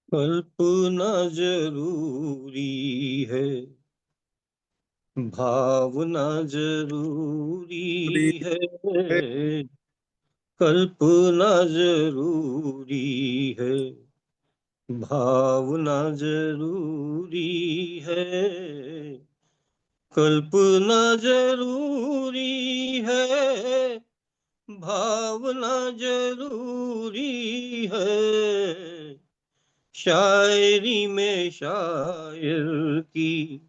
कल्पना जरूरी है, भावना जरूरी है। कल्पना जरूरी है, भावना जरूरी है। कल्पना जरूरी है, भावना जरूरी है। शायरी में शायर की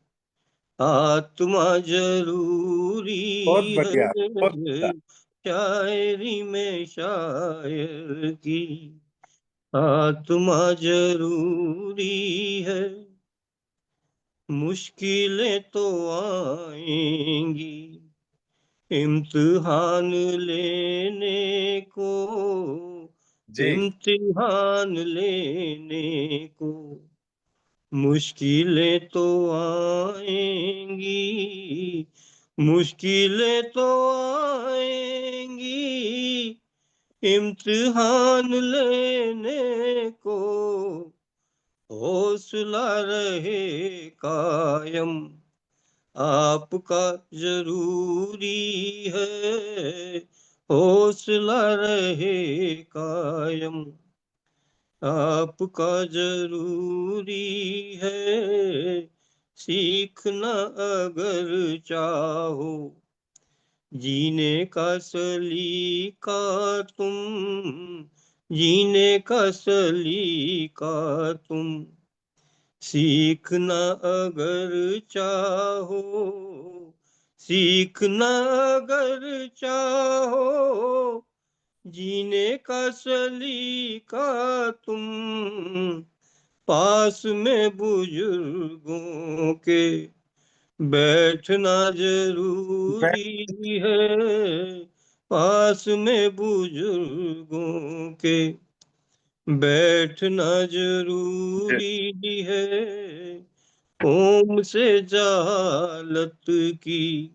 आत्मा जरूरी बहुत है। बढ़िया, बहुत बढ़िया। शायरी में शायर की आत्मा जरूरी है। मुश्किलें तो आएंगी इम्तिहान लेने को, जी। इम्तिहान लेने को। मुश्किलें तो आएंगी, मुश्किलें तो आएंगी इम्तिहान लेने को। हौसला रहे कायम आपका जरूरी है। हौसला रहे कायम आपका जरूरी है। सीखना अगर चाहो जीने का सलीका तुम, जीने का सलीका तुम। सीखना अगर चाहो, सीखना अगर चाहो जीने का सलीका तुम। पास में बुजुर्गों के बैठना जरूरी है। पास में बुजुर्गों के बैठना जरूरी है। कौम से जहालत की,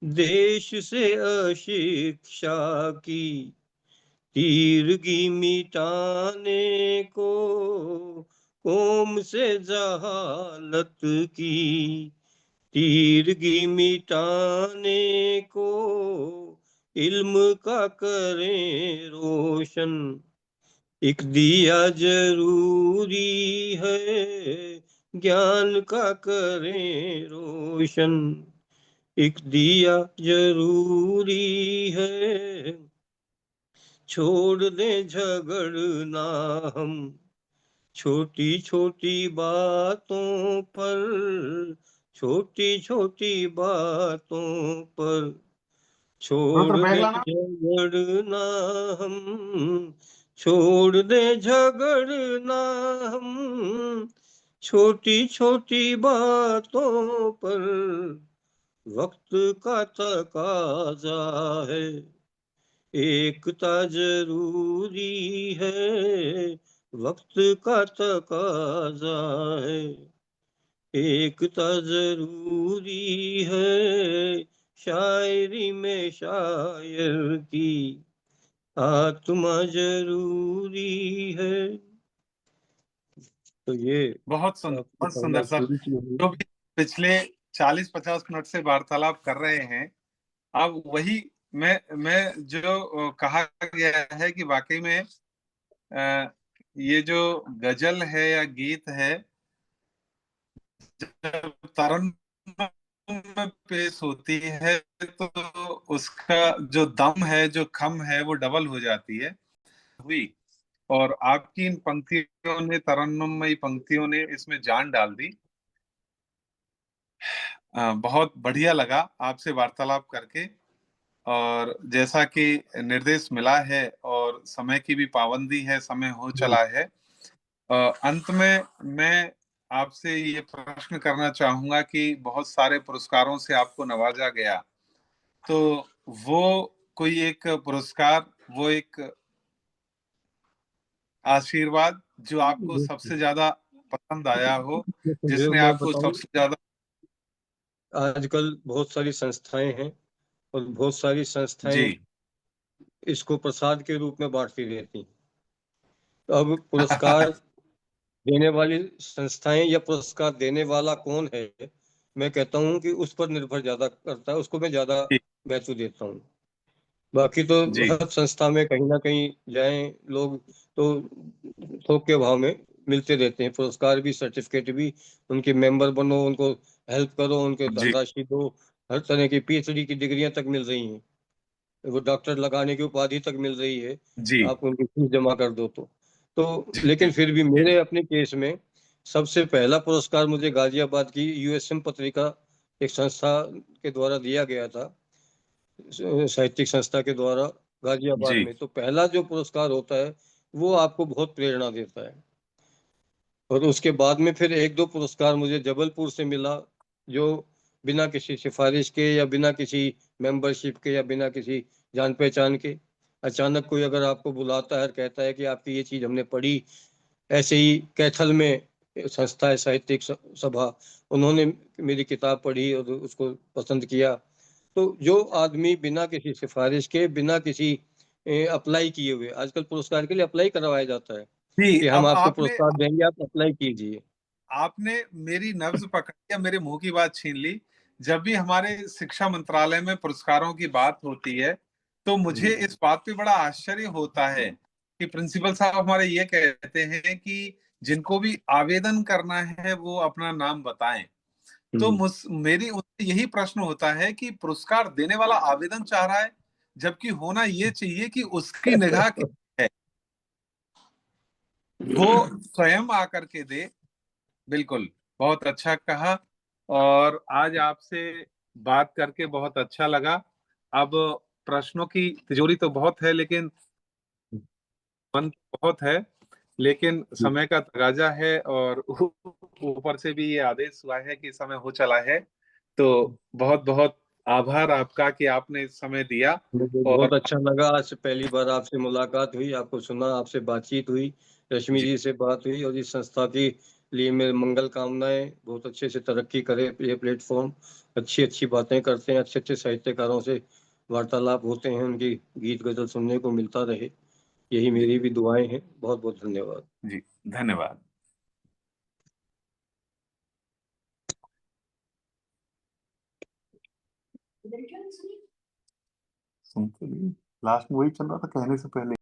देश से अशिक्षा की तीरगी मिटाने को। कौम से जहालत की तीरगी मिटाने को। इल्म का करें रोशन एक दिया जरूरी है। ज्ञान का करें रोशन एक दिया जरूरी है। छोड़ दे झगड़ना हम छोटी छोटी बातों पर, छोटी छोटी बातों पर। छोड़ दे झगड़ना हम, छोड़ दे झगड़ना हम छोटी छोटी बातों पर। वक्त का तकाजा है, एकता जरूरी है। वक्त का तकाजा है, एकता जरूरी है। शायरी में शायर की आत्मा जरूरी है। तो ये बहुत सुंदर, आपकी बहुत कविता सुंदर सर। पूरी की हुई। जो भी पिछले 40-50 मिनट से वार्तालाप कर रहे हैं, अब वही मैं जो कहा गया है कि वाकई में ये जो गजल है या गीत है, जब तरन्नुम में पेश होती है तो उसका जो दम है, जो खम है, वो डबल हो जाती है। हुई। और आपकी इन पंक्तियों ने, तरन्नुममयी पंक्तियों ने इसमें जान डाल दी। बहुत बढ़िया लगा आपसे वार्तालाप करके। और जैसा कि निर्देश मिला है और समय की भी पाबंदी है, समय हो चला है, अंत में मैं आपसे ये प्रश्न करना चाहूंगा कि बहुत सारे पुरस्कारों से आपको नवाजा गया, तो वो कोई एक पुरस्कार, वो एक आशीर्वाद जो आपको सबसे ज्यादा पसंद आया हो, जो जिसने मैं आपको बताऊं, सबसे ज्यादा। आजकल बहुत सारी संस्थाएं हैं और बहुत सारी जी। संस्थाएं इसको प्रसाद के रूप में बांटती रहती। अब पुरस्कार देने वाली संस्थाएं या पुरस्कार देने वाला कौन है, मैं कहता हूँ कि उस पर निर्भर ज्यादा करता है, उसको मैं ज्यादा जी महत्व देता हूँ। बाकी तो जी हर संस्था में कहीं ना कहीं जाएं लोग तो थोक के भाव में मिलते रहते हैं पुरस्कार भी, सर्टिफिकेट भी। उनके मेंबर बनो, उनको हेल्प करो, उनके जी धनराशि दो। हर तरह की पीएचडी की डिग्रियां तक मिल रही हैं, वो डॉक्टर लगाने की उपाधि तक मिल रही है। जी आप उनकी फीस जमा कर दो तो लेकिन जी फिर भी मेरे अपने केस में सबसे पहला पुरस्कार मुझे गाजियाबाद की यूएसएम पत्रिका, एक संस्था के द्वारा दिया गया था, साहित्यिक संस्था के द्वारा गाजियाबाद जी में। तो पहला जो पुरस्कार होता है वो आपको बहुत प्रेरणा देता है। और उसके बाद में फिर एक दो पुरस्कार मुझे जबलपुर से मिला, जो बिना किसी सिफारिश के या बिना किसी मेंबरशिप के या बिना किसी जान पहचान के, अचानक कोई अगर आपको बुलाता है और कहता है कि आपकी ये चीज हमने पढ़ी। ऐसे ही कैथल में संस्था है साहित्यिक सभा, उन्होंने मेरी किताब पढ़ी और उसको पसंद किया। तो जो आदमी बिना किसी सिफारिश के, बिना किसी अप्लाई किए हुए, आजकल पुरस्कार के लिए अप्लाई करवाया जाता है जी। कि हम अब आपको आपने पुरस्कार देंगे, आप अप्लाई कीजिए। आपने मेरी नब्ज पकड़ी या मेरे मुंह की बात छीन ली। जब भी हमारे शिक्षा मंत्रालय में पुरस्कारों की बात होती है तो मुझे हम्म, इस बात पे बड़ा आश्चर्य होता है कि प्रिंसिपल साहब हमारे ये कहते हैं कि जिनको भी आवेदन करना है वो अपना नाम बताएं। तो हम्म। मेरी उनसे यही प्रश्न होता है कि पुरस्कार देने वाला आवेदन चाह रहा है, जबकि होना ये चाहिए कि उसकी निगाह किस है, वो स्वयं आकर के दे। बिल्कुल, बहुत अच्छा कहा। और आज आपसे बात करके बहुत अच्छा लगा। अब प्रश्नों की तिजोरी तो बहुत है लेकिन मन बहुत है, लेकिन समय का तगाजा है और ऊपर से भी ये आदेश हुआ है कि समय हो चला है। तो बहुत बहुत आभार आपका कि आपने समय दिया। मुझे बहुत और अच्छा लगा, आज से पहली बार आपसे मुलाकात हुई, आपको सुना, आपसे बातचीत हुई, रश्मि जी जी से बात हुई। और इस संस्था की लिए मेरे मंगल कामनाएं, बहुत अच्छे से तरक्की करे ये प्लेटफॉर्म। अच्छी अच्छी बातें करते हैं, अच्छे अच्छे साहित्यकारों से वार्तालाप होते हैं, उनकी गीत गजल सुनने को मिलता रहे, यही जी मेरी भी दुआएं हैं। बहुत बहुत धन्यवाद। जी, धन्यवाद। सुनते लास्ट में वही चल रहा था कहने से पहले।